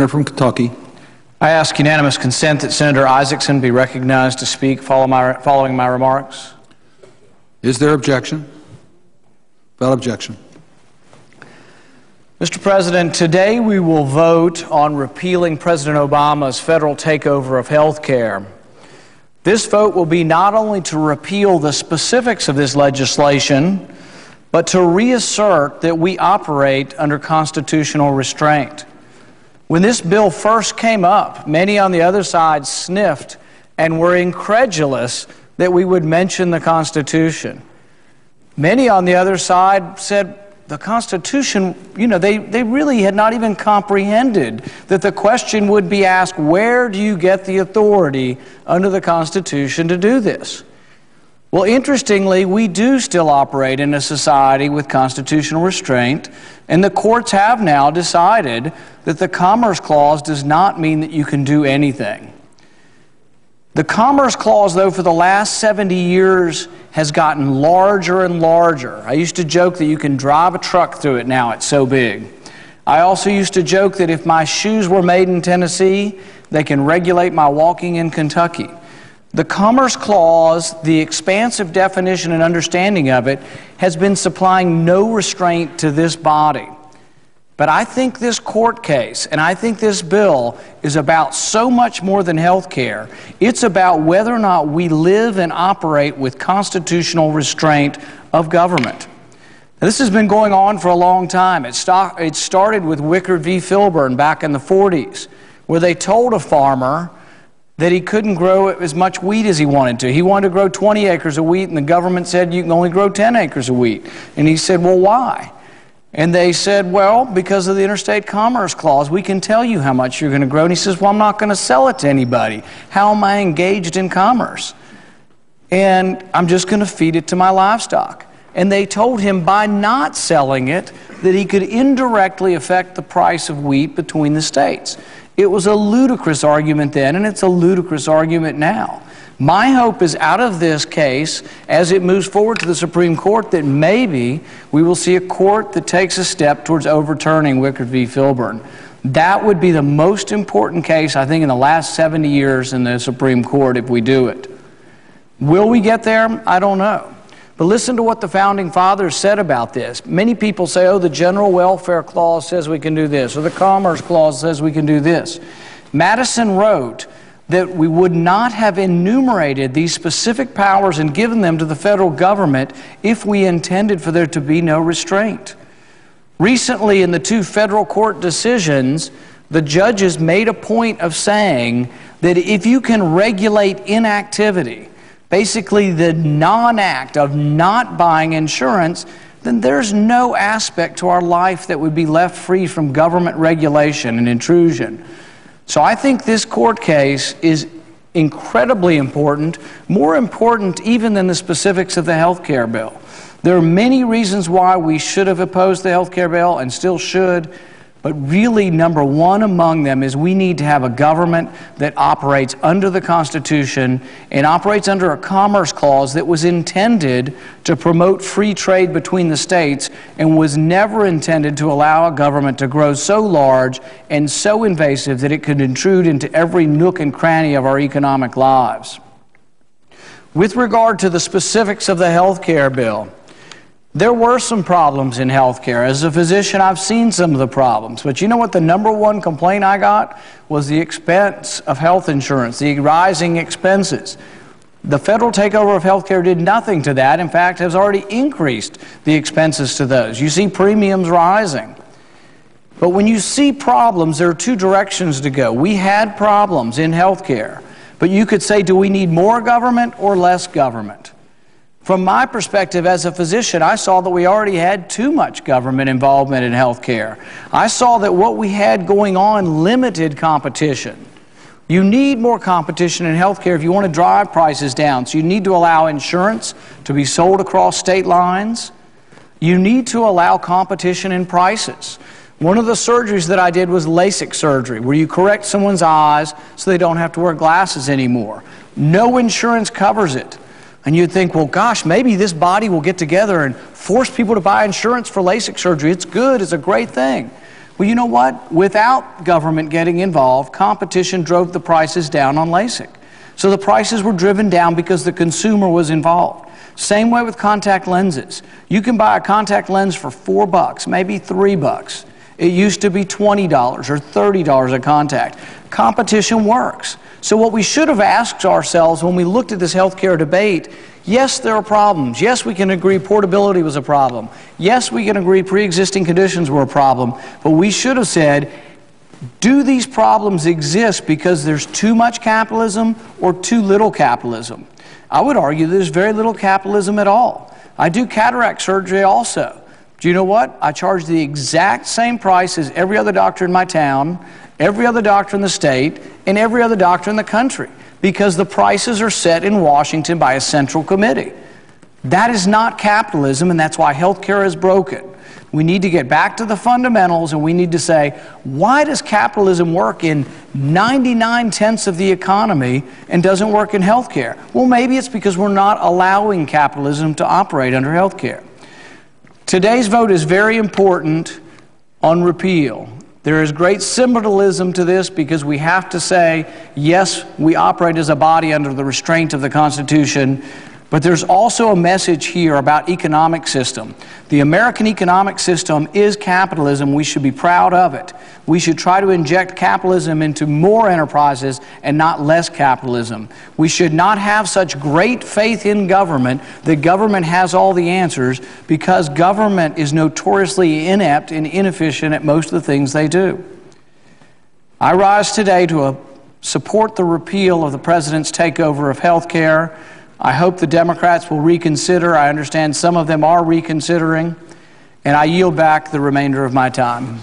Senator from Kentucky. I ask unanimous consent that Senator Isaacson be recognized to speak following my remarks. Is there objection? Without objection. Mr. President, today we will vote on repealing President Obama's federal takeover of health care. This vote will be not only to repeal the specifics of this legislation, but to reassert that we operate under constitutional restraint. When this bill first came up, many on the other side sniffed and were incredulous that we would mention the Constitution. Many on the other side said the Constitution, they really had not even comprehended that the question would be asked, where do you get the authority under the Constitution to do this? Well, interestingly, we do still operate in a society with constitutional restraint, and the courts have now decided that the Commerce Clause does not mean that you can do anything. The Commerce Clause, though, for the last 70 years has gotten larger and larger. I used to joke that you can drive a truck through it now, it's so big. I also used to joke that if my shoes were made in Tennessee, they can regulate my walking in Kentucky. The Commerce Clause, the expansive definition and understanding of it, has been supplying no restraint to this body. But I think this court case, and I think this bill, is about so much more than health care. It's about whether or not we live and operate with constitutional restraint of government. Now, this has been going on for a long time. It started with Wickard v. Filburn back in the 40s, where they told a farmer that he couldn't grow as much wheat as he wanted to. He wanted to grow 20 acres of wheat, and the government said you can only grow 10 acres of wheat. And he said, well, why? And they said, well, because of the Interstate Commerce Clause, we can tell you how much you're going to grow. And he says, well, I'm not going to sell it to anybody. How am I engaged in commerce? And I'm just going to feed it to my livestock. And they told him by not selling it that he could indirectly affect the price of wheat between the states. It was a ludicrous argument then, and it's a ludicrous argument now. My hope is out of this case, as it moves forward to the Supreme Court, that maybe we will see a court that takes a step towards overturning Wickard v. Filburn. That would be the most important case, I think, in the last 70 years in the Supreme Court if we do it. Will we get there? I don't know. But listen to what the Founding Fathers said about this. Many people say, oh, the General Welfare Clause says we can do this, or the Commerce Clause says we can do this. Madison wrote that we would not have enumerated these specific powers and given them to the federal government if we intended for there to be no restraint. Recently, in the two federal court decisions, the judges made a point of saying that if you can regulate inactivity, basically the non-act of not buying insurance, then there's no aspect to our life that would be left free from government regulation and intrusion. So I think this court case is incredibly important, more important even than the specifics of the health care bill. There are many reasons why we should have opposed the health care bill and still should, but really number one among them is we need to have a government that operates under the Constitution and operates under a Commerce Clause that was intended to promote free trade between the states and was never intended to allow a government to grow so large and so invasive that it could intrude into every nook and cranny of our economic lives. With regard to the specifics of the health care bill, there were some problems in healthcare. As a physician, I've seen some of the problems. But you know what the number one complaint I got was the expense of health insurance, the rising expenses. The federal takeover of healthcare did nothing to that. In fact, has already increased the expenses to those. You see premiums rising. But when you see problems, there are two directions to go. We had problems in healthcare. But you could say, do we need more government or less government? From my perspective as a physician, I saw that we already had too much government involvement in health care. I saw that what we had going on limited competition. You need more competition in health care if you want to drive prices down. So you need to allow insurance to be sold across state lines. You need to allow competition in prices. One of the surgeries that I did was LASIK surgery, where you correct someone's eyes so they don't have to wear glasses anymore. No insurance covers it. And you'd think, well, gosh, maybe this body will get together and force people to buy insurance for LASIK surgery. It's good. It's a great thing. Well, you know what? Without government getting involved, competition drove the prices down on LASIK. So the prices were driven down because the consumer was involved. Same way with contact lenses. You can buy a contact lens for $4, maybe $3. It used to be $20 or $30 a contact. Competition works. So what we should have asked ourselves when we looked at this healthcare debate, yes, there are problems. Yes, we can agree portability was a problem. Yes, we can agree pre-existing conditions were a problem. But we should have said, do these problems exist because there's too much capitalism or too little capitalism? I would argue there's very little capitalism at all. I do cataract surgery also. Do you know what? I charge the exact same price as every other doctor in my town, every other doctor in the state, and every other doctor in the country, because the prices are set in Washington by a central committee. That is not capitalism, and that's why healthcare is broken. We need to get back to the fundamentals, and we need to say, why does capitalism work in 99/10 of the economy and doesn't work in healthcare? Well, maybe it's because we're not allowing capitalism to operate under healthcare. Today's vote is very important on repeal. There is great symbolism to this because we have to say, yes, we operate as a body under the restraint of the Constitution, but there's also a message here about economic system. The American economic system is capitalism. We should be proud of it. We should try to inject capitalism into more enterprises and not less capitalism. We should not have such great faith in government that government has all the answers, because government is notoriously inept and inefficient at most of the things they do. I rise today to support the repeal of the President's takeover of health care. I hope the Democrats will reconsider. I understand some of them are reconsidering, and I yield back the remainder of my time.